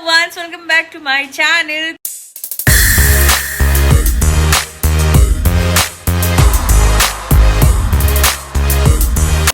once, welcome back to my channel.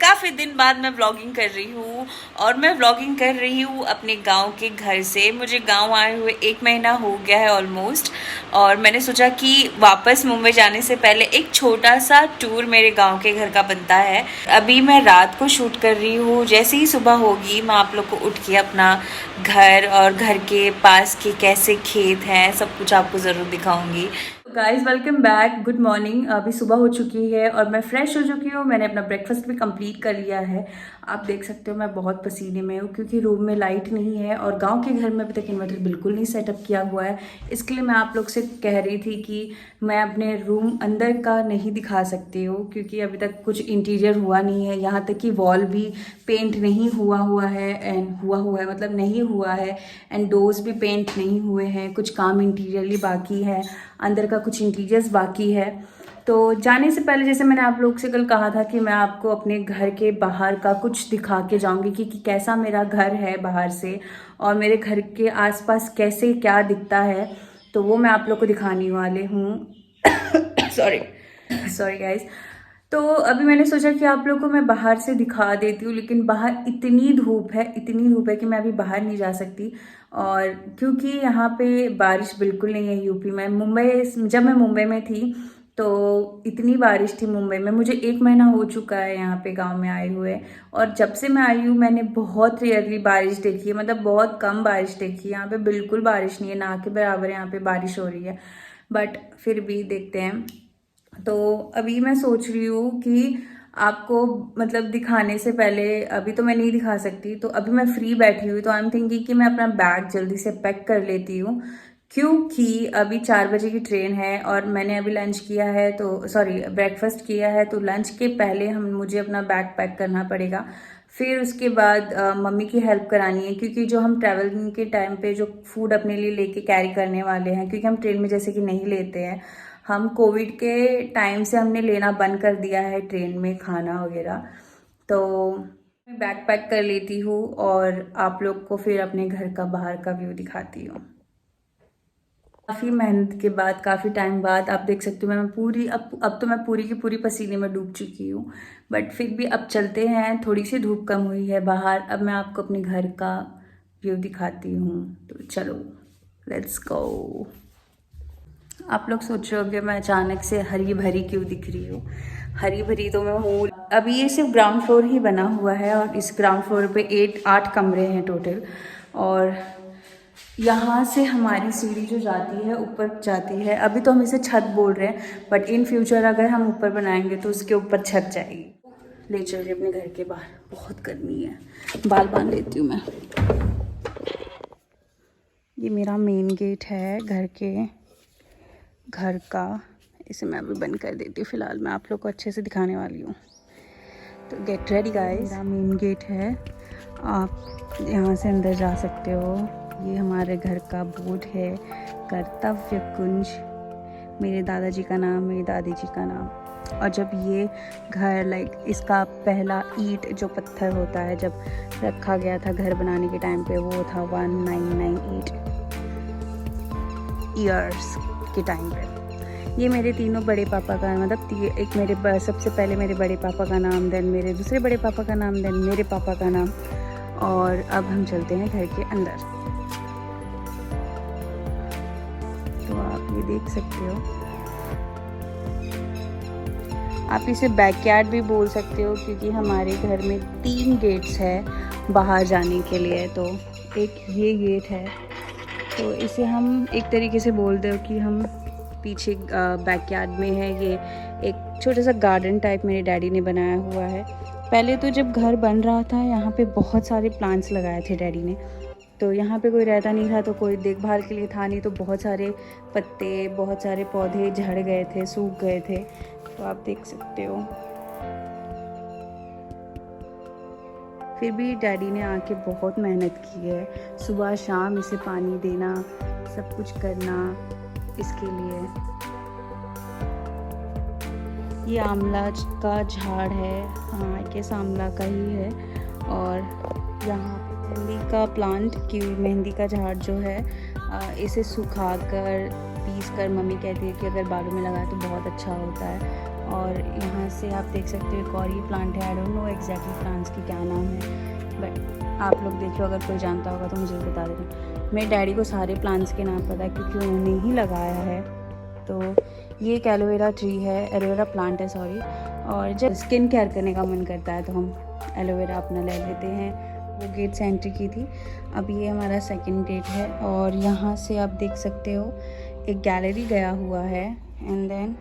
काफ़ी दिन बाद मैं व्लॉगिंग कर रही हूँ और मैं व्लॉगिंग कर रही हूँ अपने गांव के घर से। मुझे गांव आए हुए 1 महीना हो गया है ऑलमोस्ट, और मैंने सोचा कि वापस मुंबई जाने से पहले एक छोटा सा टूर मेरे गांव के घर का बनता है। अभी मैं रात को शूट कर रही हूँ, जैसे ही सुबह होगी मैं आप लोग को उठ के अपना घर और घर के पास के कैसे खेत हैं सब कुछ आपको ज़रूर दिखाऊंगी। Guys welcome back, good morning. अभी सुबह हो चुकी है और मैं फ्रेश हो चुकी हूँ। मैंने अपना ब्रेकफास्ट भी कंप्लीट कर लिया है। आप देख सकते हो मैं बहुत पसीने में हूँ क्योंकि रूम में लाइट नहीं है और गांव के घर में अभी तक इन्वर्टर बिल्कुल नहीं सेटअप किया हुआ है। इसके लिए मैं आप लोग से कह रही थी कि मैं अपने रूम अंदर का नहीं दिखा सकती हूँ क्योंकि अभी तक कुछ इंटीरियर हुआ नहीं है। यहाँ तक कि वॉल भी पेंट नहीं हुआ है मतलब नहीं हुआ है, एंड डोर्स भी पेंट नहीं हुए हैं। कुछ काम इंटीरियरली बाकी है, अंदर का कुछ इंटीरियर्स बाकी है। तो जाने से पहले जैसे मैंने आप लोग से कल कहा था कि मैं आपको अपने घर के बाहर का कुछ दिखा के जाऊंगी कि कैसा मेरा घर है बाहर से और मेरे घर के आसपास कैसे क्या दिखता है, तो वो मैं आप लोग को दिखाने वाले हूँ। Sorry guys. तो अभी मैंने सोचा कि आप लोग को मैं बाहर से दिखा देती हूँ, लेकिन बाहर इतनी धूप है कि मैं अभी बाहर नहीं जा सकती। और क्योंकि यहाँ पे बारिश बिल्कुल नहीं है यूपी में। जब मैं मुंबई में थी तो इतनी बारिश थी मुंबई में। मुझे 1 महीना हो चुका है यहाँ पे गांव में आए हुए, और जब से मैं आई हूँ मैंने बहुत रेयरली बारिश देखी है, मतलब बहुत कम बारिश देखी है। यहाँ पे बिल्कुल बारिश नहीं है, ना के बराबर यहाँ पे बारिश हो रही है, बट फिर भी देखते हैं। तो अभी मैं सोच रही हूँ कि आपको मतलब दिखाने से पहले, अभी तो मैं नहीं दिखा सकती, तो अभी मैं फ्री बैठी हुई तो आई एम थिंकिंग कि मैं अपना बैग जल्दी से पैक कर लेती हूँ क्योंकि अभी 4 बजे की ट्रेन है और मैंने अभी लंच किया है, तो सॉरी ब्रेकफास्ट किया है, तो लंच के पहले मुझे अपना बैग पैक करना पड़ेगा। फिर उसके बाद मम्मी की हेल्प करानी है क्योंकि जो हम ट्रैवलिंग के टाइम पे जो फूड अपने लिए लेके कैरी करने वाले हैं, क्योंकि हम ट्रेन में जैसे कि नहीं लेते हैं। हम कोविड के टाइम से हमने लेना बंद कर दिया है ट्रेन में खाना वगैरह। तो मैं बैग पैक कर लेती हूँ और आप लोग को फिर अपने घर का बाहर का व्यू दिखाती हूँ। काफ़ी मेहनत के बाद, काफ़ी टाइम बाद आप देख सकते हो मैं पूरी अब तो मैं पूरी की पूरी पसीने में डूब चुकी हूँ, बट फिर भी अब चलते हैं। थोड़ी सी धूप कम हुई है बाहर, अब मैं आपको अपने घर का व्यू दिखाती हूँ। तो चलो लेट्स गो। आप लोग सोच रहे होंगे मैं अचानक से हरी भरी क्यों दिख रही हूँ। हरी भरी तो मैं हूँ। अभी ये सिर्फ ग्राउंड फ्लोर ही बना हुआ है और इस ग्राउंड फ्लोर पे 8 कमरे हैं टोटल, और यहाँ से हमारी सीढ़ी जो जाती है ऊपर जाती है। अभी तो हम इसे छत बोल रहे हैं, बट इन फ्यूचर अगर हम ऊपर बनाएंगे तो उसके ऊपर छत जाएगी। ले चलिए अपने घर के बाहर, बहुत गर्मी है। बाल बांध लेती हूँ मैं। ये मेरा मेन गेट है घर का। इसे मैं अभी बंद कर देती हूँ, फिलहाल मैं आप लोग को अच्छे से दिखाने वाली हूँ। तो गेट रेडी गाइस। मेरा मेन गेट है, आप यहाँ से अंदर जा सकते हो। ये हमारे घर का बोर्ड है, कर्तव्य कुंज, मेरे दादाजी का नाम, मेरी दादी जी का नाम। और जब ये घर इसका पहला ईंट जो पत्थर होता है जब रखा गया था घर बनाने के टाइम पे, वो था 1998 ईयर्स के टाइम पे। ये मेरे तीनों बड़े पापा का, मतलब एक मेरे सबसे पहले मेरे बड़े पापा का नाम, देन मेरे दूसरे बड़े पापा का नाम, देन मेरे पापा का नाम। और अब हम चलते हैं घर के अंदर। तो आप ये देख सकते हो, आप इसे बैकयार्ड भी बोल सकते हो क्योंकि हमारे घर में 3 गेट्स है बाहर जाने के लिए। तो एक ये गेट है, तो इसे हम एक तरीके से बोलते हो कि हम पीछे बैकयार्ड में है। ये एक छोटा सा गार्डन टाइप मेरे डैडी ने बनाया हुआ है। पहले तो जब घर बन रहा था यहाँ पे बहुत सारे प्लांट्स लगाए थे डैडी ने, तो यहाँ पे कोई रहता नहीं था तो कोई देखभाल के लिए था नहीं, तो बहुत सारे पत्ते, बहुत सारे पौधे झड़ गए थे, सूख गए थे। तो आप देख सकते हो। फिर भी डैडी ने आके बहुत मेहनत की है, सुबह शाम इसे पानी देना, सब कुछ करना इसके लिए। ये आंवला का झाड़ है, हाँ ये आंवला का ही है। और यहाँ पे मेहंदी का प्लांट की मेहंदी का झाड़ जो है इसे सुखाकर पीस कर मम्मी कहती है कि अगर बालों में लगाए तो बहुत अच्छा होता है। और यहाँ से आप देख सकते हो एक और ये प्लांट है। I don't know exactly plants की क्या नाम है, बट आप लोग देख लो, अगर कोई जानता होगा तो मुझे बता देना। मेरे डैडी को सारे प्लांट्स के नाम पता है क्योंकि उन्होंने ही लगाया है। तो ये एक एलोवेरा ट्री है, एलोवेरा प्लांट है सॉरी। और जब स्किन केयर करने का मन करता है तो हम एलोवेरा अपना ले लेते हैं। वो गेट से एंट्री की थी। अब ये हमारा सेकंड गेट है और यहाँ से आप देख सकते हो एक गैलरी गया हुआ है। एंड देन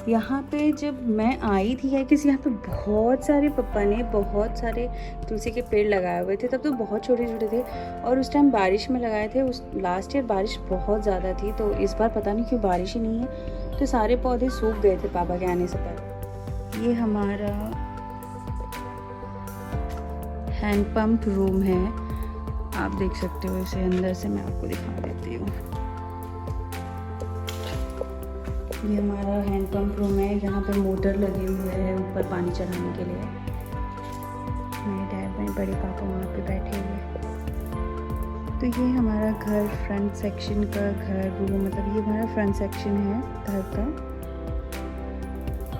यहाँ पे जब मैं आई थी है किसी, यहाँ पे बहुत सारे पप्पा ने बहुत सारे तुलसी के पेड़ लगाए हुए थे। तब तो बहुत छोटे छोटे थे और उस टाइम बारिश में लगाए थे। उस लास्ट ईयर बारिश बहुत ज़्यादा थी, तो इस बार पता नहीं क्यों बारिश ही नहीं है, तो सारे पौधे सूख गए थे पापा के आने से पहले। ये हमारा हैंड पंप रूम है, आप देख सकते हो इसे। अंदर से मैं आपको दिखा देती हूँ। ये हमारा हैंड पंप रूम है। यहाँ पे मोटर लगे हुए हैं ऊपर पानी चढ़ाने के लिए। मेरे डैड मेरे बड़े पापा वहाँ पे बैठे हुए। तो ये हमारा घर फ्रंट सेक्शन का घर रूम, मतलब ये हमारा फ्रंट सेक्शन है घर का।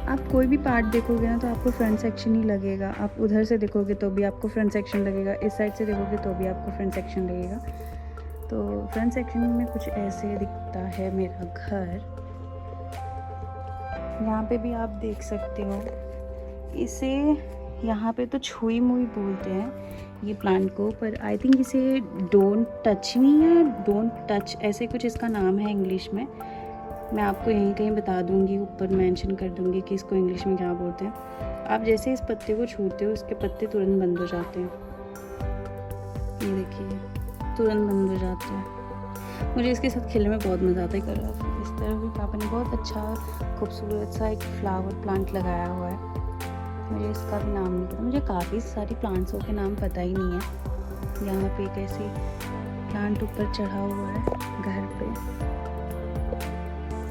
आप कोई भी पार्ट देखोगे ना तो आपको फ्रंट सेक्शन ही लगेगा। आप उधर से देखोगे तो भी आपको फ्रंट सेक्शन लगेगा, इस साइड से देखोगे तो भी आपको फ्रंट सेक्शन लगेगा। तो फ्रंट सेक्शन में कुछ ऐसे दिखता है मेरा घर। यहाँ पे भी आप देख सकते हो, इसे यहाँ पे तो छुई मुई बोलते हैं ये प्लांट को, पर आई थिंक इसे डोंट टच मी या डोंट टच ऐसे कुछ इसका नाम है इंग्लिश में। मैं आपको यहीं कहीं बता दूंगी, ऊपर मेंशन कर दूंगी कि इसको इंग्लिश में क्या बोलते हैं। आप जैसे इस पत्ते को छूते हो इसके पत्ते तुरंत बंद हो जाते हैं। ये देखिए तुरंत बंद हो जाते हैं। मुझे इसके साथ खेलने में बहुत मज़ा आता है। कर इस तरह भी पापा ने बहुत अच्छा खूबसूरत सा एक फ्लावर प्लांट लगाया हुआ है। मुझे इसका भी नाम नहीं पता, मुझे काफ़ी सारी प्लांट्सों के नाम पता ही नहीं है। यहाँ पे एक ऐसी प्लांट ऊपर चढ़ा हुआ है घर पे,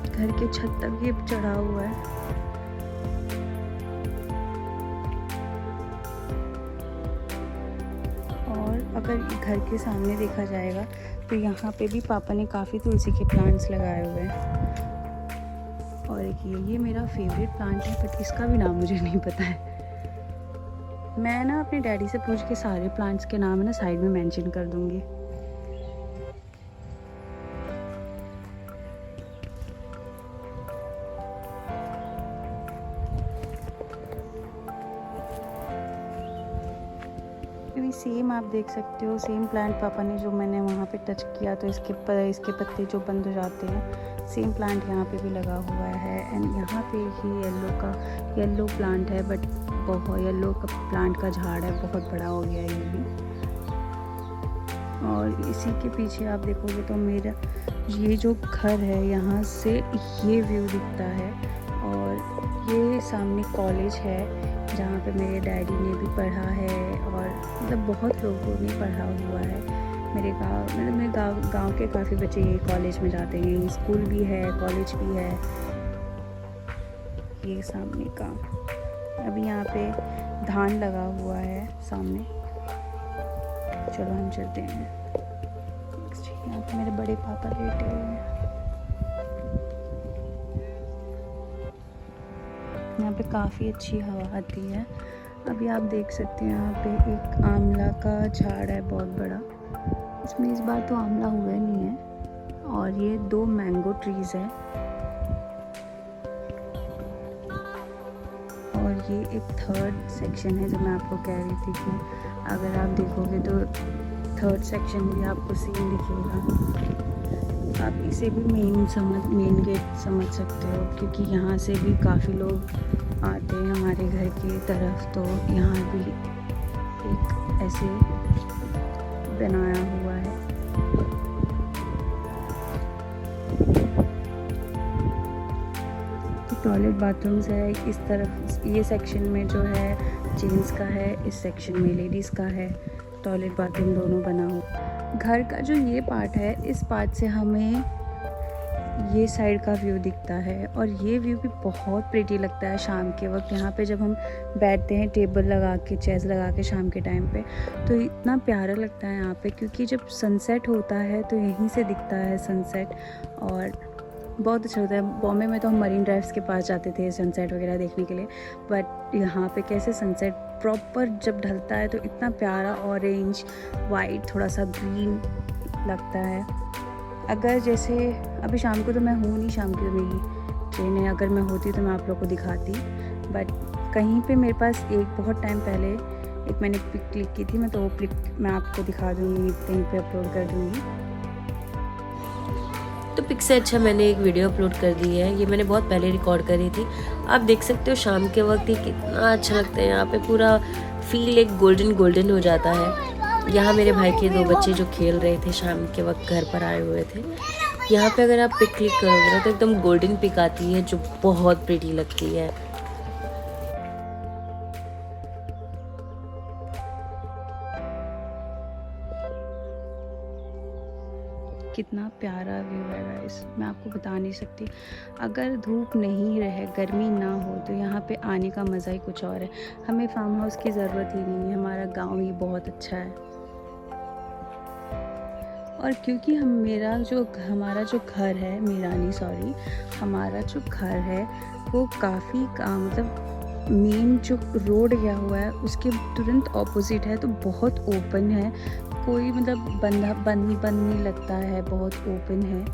घर के छत तक ये चढ़ा हुआ है। और अगर घर के सामने देखा जाएगा तो यहाँ पे भी पापा ने काफ़ी तुलसी के प्लांट्स लगाए हुए हैं। और एक ये मेरा फेवरेट प्लांट है, बट इसका भी नाम मुझे नहीं पता है। मैं ना अपने डैडी से पूछ के सारे प्लांट्स के नाम है ना साइड में मेंशन कर दूँगी। भी सेम आप देख सकते हो, सेम प्लांट पापा ने जो मैंने वहाँ पे टच किया तो इसके पत्ते जो बंद हो जाते हैं, सेम प्लांट यहाँ पे भी लगा हुआ है। एंड यहाँ पे ही येलो प्लांट है, बट बहुत येलो का प्लांट का झाड़ है, बहुत बड़ा हो गया है ये भी। और इसी के पीछे आप देखोगे तो मेरा ये जो घर है यहाँ से ये व्यू दिखता है। और ये सामने कॉलेज है जहाँ पे मेरे डैडी ने भी पढ़ा है, और मतलब बहुत लोगों ने पढ़ा हुआ है। मेरे गांव के काफ़ी बच्चे ये कॉलेज में जाते हैं। स्कूल भी है, कॉलेज भी है ये सामने का। अभी यहाँ पे धान लगा हुआ है सामने। चलो हम चलते हैं। यहाँ पे मेरे बड़े पापा लेटे हुए हैं। यहाँ पे काफ़ी अच्छी हवा आती है। अभी आप देख सकते हैं यहाँ पे एक आंवला का झाड़ है बहुत बड़ा। इसमें इस बार तो आंवला हुआ नहीं है। और ये 2 मैंगो ट्रीज हैं। और ये एक थर्ड सेक्शन है जो मैं आपको कह रही थी कि अगर आप देखोगे तो थर्ड सेक्शन भी आपको सेम दिखेगा। आप इसे भी मेन गेट समझ सकते हो, क्योंकि यहाँ से भी काफ़ी लोग आते हैं हमारे घर की तरफ। तो यहाँ भी एक ऐसे बनाया हुआ है। टॉयलेट बाथरूम्स है इस तरफ। ये सेक्शन में जो है जेंट्स का है, इस सेक्शन में लेडीज़ का है। टॉयलेट बाथरूम दोनों बना हो। घर का जो ये पार्ट है, इस पार्ट से हमें ये साइड का व्यू दिखता है और ये व्यू भी बहुत प्रिटी लगता है शाम के वक्त। यहाँ पे जब हम बैठते हैं टेबल लगा के, चेयर्स लगा के शाम के टाइम पे, तो इतना प्यारा लगता है यहाँ पे, क्योंकि जब सनसेट होता है तो यहीं से दिखता है सनसेट और बहुत अच्छा लगता है। बॉम्बे में तो हम मरीन ड्राइव्स के पास जाते थे सनसेट वगैरह देखने के लिए, बट यहाँ पे कैसे सनसेट प्रॉपर जब ढलता है तो इतना प्यारा ऑरेंज, वाइट, थोड़ा सा ग्रीन लगता है। अगर जैसे अभी शाम को तो मैं हूँ नहीं, शाम की तो मेरी ट्रेन है, अगर मैं होती तो मैं आप लोग को दिखाती, बट कहीं पे मेरे पास एक बहुत टाइम पहले एक मैंने पिक क्लिक की थी, मैं तो वो पिक मैं आपको दिखा दूँगी, कहीं पे अपलोड कर दूँगी। तो पिक से अच्छा मैंने एक वीडियो अपलोड कर दी है, ये मैंने बहुत पहले रिकॉर्ड करी थी। आप देख सकते हो शाम के वक्त ही कितना अच्छा लगता है यहाँ पे, पूरा फील एक गोल्डन हो जाता है। यहाँ मेरे भाई के 2 बच्चे जो खेल रहे थे शाम के वक्त घर पर आए हुए थे। यहाँ पे अगर आप पिक क्लिक करोगे ना तो एकदम गोल्डन पिक आती है जो बहुत प्रिटी लगती है। कितना प्यारा व्यू है गाइस, मैं आपको बता नहीं सकती। अगर धूप नहीं रहे, गर्मी ना हो, तो यहाँ पे आने का मज़ा ही कुछ और है। हमें फार्म हाउस की ज़रूरत ही नहीं है, हमारा गांव ही बहुत अच्छा है। और क्योंकि हमारा जो घर है, हमारा जो घर है वो काफ़ी मतलब मेन जो रोड गया हुआ है उसके तुरंत ऑपोजिट है, तो बहुत ओपन है, कोई मतलब बंद नहीं लगता है, बहुत ओपन है।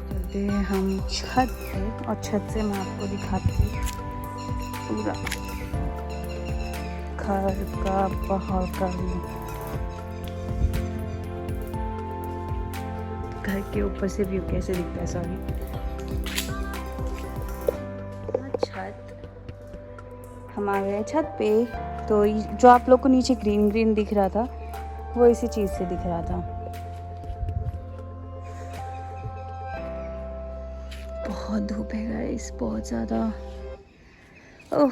चलते हैं हम छत पे और छत से मैं आपको दिखाती हूँ पूरा घर का बाहर का व्यू। घर के ऊपर से व्यू कैसे दिखता है, सॉरी। छत, हम आ गए छत पे। तो जो आप लोग को नीचे ग्रीन दिख रहा था वो इसी चीज़ से दिख रहा था। बहुत धूप है गाइस, बहुत ज़्यादा। ओह,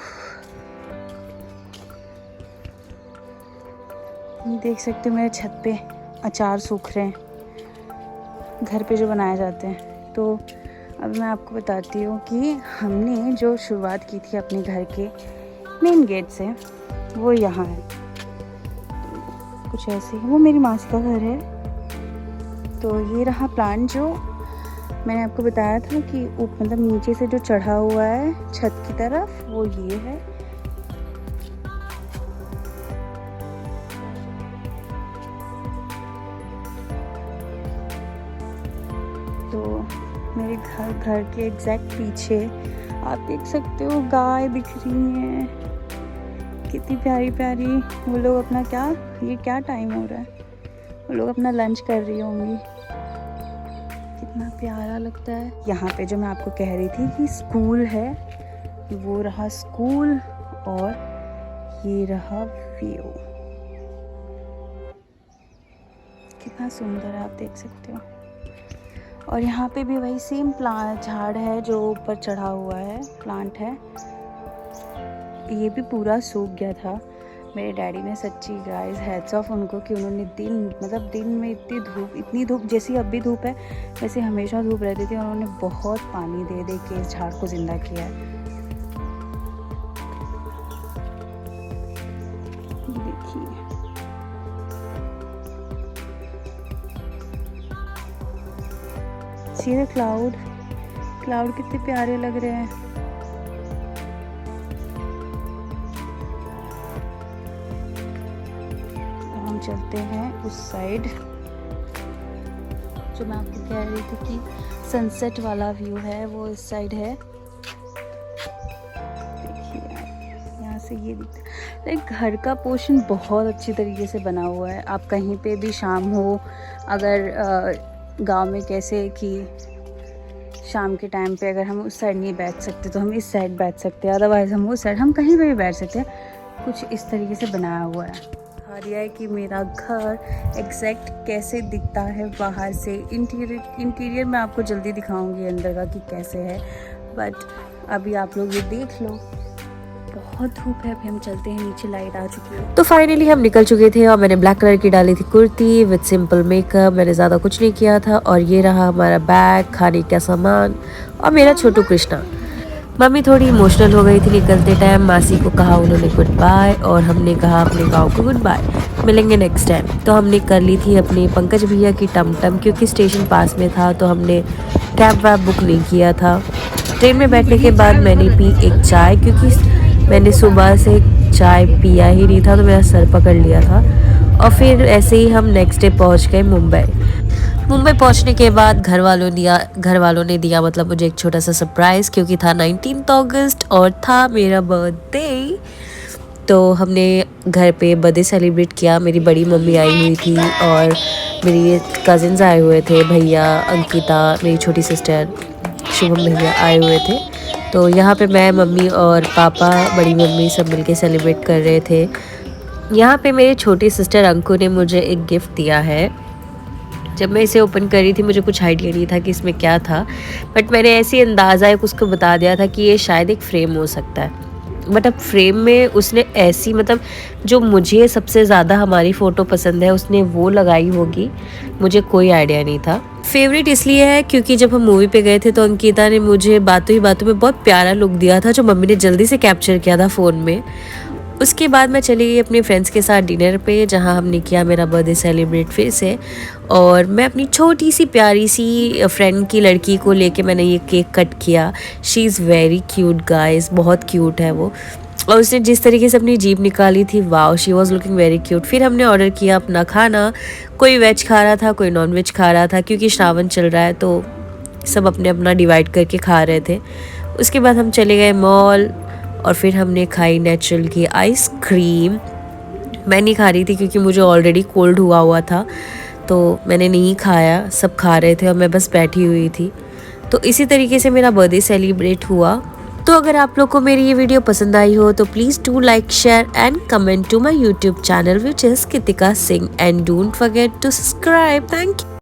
देख सकते हो मेरे छत पे अचार सूख रहे हैं, घर पे जो बनाए जाते हैं। तो अब मैं आपको बताती हूँ कि हमने जो शुरुआत की थी अपने घर के मेन गेट से, वो यहाँ है, कुछ ऐसे ही। वो मेरी मासी का घर है। तो ये रहा प्लांट जो मैंने आपको बताया था कि मतलब नीचे से जो चढ़ा हुआ है छत की तरफ, वो ये है। तो मेरे घर के एग्जैक्ट पीछे आप देख सकते हो गाय दिख रही है, कितनी प्यारी प्यारी। वो लोग अपना क्या टाइम हो रहा है, वो लोग अपना लंच कर रही होंगी, कितना प्यारा लगता है। यहाँ पे जो मैं आपको कह रही थी कि स्कूल है, वो रहा स्कूल और ये रहा व्यू, कितना सुंदर है, आप देख सकते हो। और यहाँ पे भी वही सेम झाड़ है जो ऊपर चढ़ा हुआ है, प्लांट है। ये भी पूरा सूख गया था। मेरे डैडी ने सच्ची गाइस हैट्स ऑफ उनको कि उन्होंने दिन में इतनी धूप जैसी अब भी धूप है वैसे हमेशा धूप रहती थी, उन्होंने बहुत पानी दे के इस झाड़ को जिंदा किया है। देखिए सीधे क्लाउड कितने प्यारे लग रहे हैं। हम चलते हैं उस साइड, जो मैं आपको कह रही थी कि सनसेट वाला व्यू है, वो इस साइड है। देखिए यहाँ से ये दिखता है। घर का पोर्शन बहुत अच्छी तरीके से बना हुआ है। आप कहीं पे भी शाम हो, अगर गांव में कैसे कि शाम के टाइम पे अगर हम उस साइड नहीं बैठ सकते तो हम इस साइड बैठ सकते हैं, अदरवाइज़ हम उस साइड, हम कहीं पे भी बैठ सकते हैं। कुछ इस तरीके से बनाया हुआ है। दिखा दिया है कि मेरा घर एग्जैक्ट कैसे दिखता है बाहर से। इंटीरियर मैं आपको जल्दी दिखाऊंगी अंदर का कि कैसे है, बट अभी आप लोग ये देख लो बहुत धूप है। अभी हम चलते हैं नीचे, लाइट आ चुकी है। तो फाइनली हम निकल चुके थे और मैंने ब्लैक कलर की डाली थी कुर्ती विद सिंपल मेकअप। मैंने ज़्यादा कुछ नहीं किया था। और ये रहा हमारा बैग, खाने का सामान और मेरा छोटू कृष्णा। मम्मी थोड़ी इमोशनल हो गई थी निकलते टाइम। मासी को कहा उन्होंने गुड बाय और हमने कहा अपने गाँव को गुड बाय, मिलेंगे नेक्स्ट टाइम। तो हमने कर ली थी अपने पंकज भैया की टमटम, क्योंकि स्टेशन पास में था तो हमने कैब वैब बुक नहीं किया था। ट्रेन में बैठने के बाद मैंने पी एक चाय, क्योंकि मैंने सुबह से चाय पिया ही नहीं था तो मेरा सर पकड़ लिया था। और फिर ऐसे ही हम नेक्स्ट डे पहुंच गए मुंबई। मुंबई पहुंचने के बाद घर वालों ने दिया मतलब मुझे एक छोटा सा सरप्राइज़, क्योंकि था 19 अगस्त और था मेरा बर्थडे। तो हमने घर पे बर्थडे सेलिब्रेट किया। मेरी बड़ी मम्मी आई हुई थी और मेरी कज़िन्स आए हुए थे, भैया, अंकिता, मेरी छोटी सिस्टर शुभम भैया आए हुए थे। तो यहाँ पे मैं, मम्मी और पापा, बड़ी मम्मी सब मिलके सेलिब्रेट कर रहे थे। यहाँ पे मेरी छोटी सिस्टर अंकु ने मुझे एक गिफ्ट दिया है। जब मैं इसे ओपन कर रही थी मुझे कुछ आइडिया नहीं था कि इसमें क्या था, बट मैंने ऐसे अंदाज़ा उसको बता दिया था कि ये शायद एक फ्रेम हो सकता है। बट अब फ्रेम में उसने ऐसी मतलब जो मुझे सबसे ज़्यादा हमारी फ़ोटो पसंद है उसने वो लगाई होगी, मुझे कोई आइडिया नहीं था। फेवरेट इसलिए है क्योंकि जब हम मूवी पे गए थे तो अंकिता ने मुझे बातों ही बातों में बहुत प्यारा लुक दिया था, जो मम्मी ने जल्दी से कैप्चर किया था फ़ोन में। उसके बाद मैं चली गई अपने फ्रेंड्स के साथ डिनर पे, जहाँ हमने किया मेरा बर्थडे सेलिब्रेट फिर से। और मैं अपनी छोटी सी प्यारी सी फ्रेंड की लड़की को लेके मैंने ये केक कट किया। She is very cute guys, बहुत क्यूट है वो। और उसने जिस तरीके से अपनी जीभ निकाली थी, wow, she was looking very cute. फिर हमने ऑर्डर किया अपना खाना। कोई वेज खा रहा था, कोई नॉन वेज खा रहा था, क्योंकि श्रावण चल रहा है तो सब अपने अपना डिवाइड करके खा रहे थे। उसके बाद हम चले गए मॉल और फिर हमने खाई नेचुरल की आइसक्रीम। मैं नहीं खा रही थी क्योंकि मुझे ऑलरेडी कोल्ड हुआ था, तो मैंने नहीं खाया, सब खा रहे थे और मैं बस बैठी हुई थी। तो इसी तरीके से मेरा बर्थडे सेलिब्रेट हुआ। तो अगर आप लोग को मेरी ये वीडियो पसंद आई हो तो please do like, share and comment to my YouTube channel which is Kritika Singh, and don't forget to subscribe. Thank you.